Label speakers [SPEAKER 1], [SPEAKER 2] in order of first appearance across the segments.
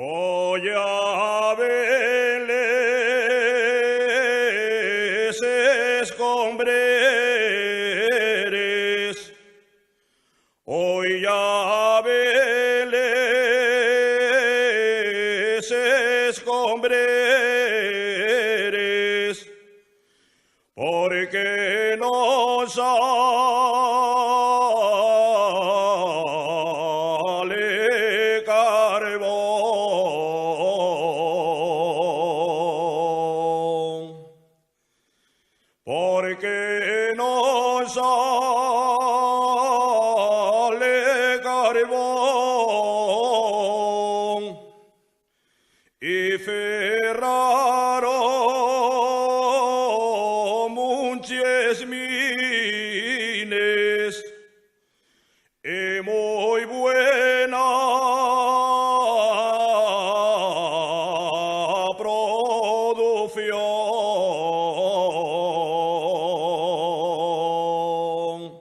[SPEAKER 1] Oye, Abeles, escombreres, hoy Abeles, escombreres, porque no sale carbón, porque no sale carbón, y Ferraro muchas mines y muy buena producción.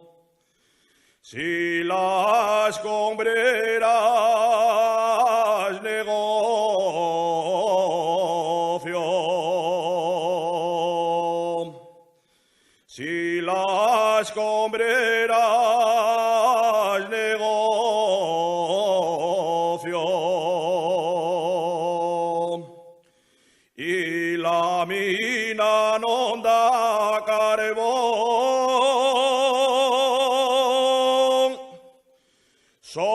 [SPEAKER 1] Si las combreras negocio, si las combreras negocio, y la mina no da carbón, sobrará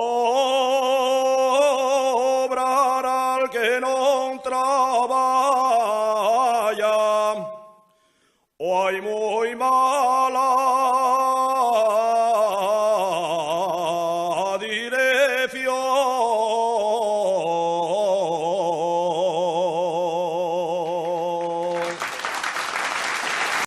[SPEAKER 1] el que no trabaja.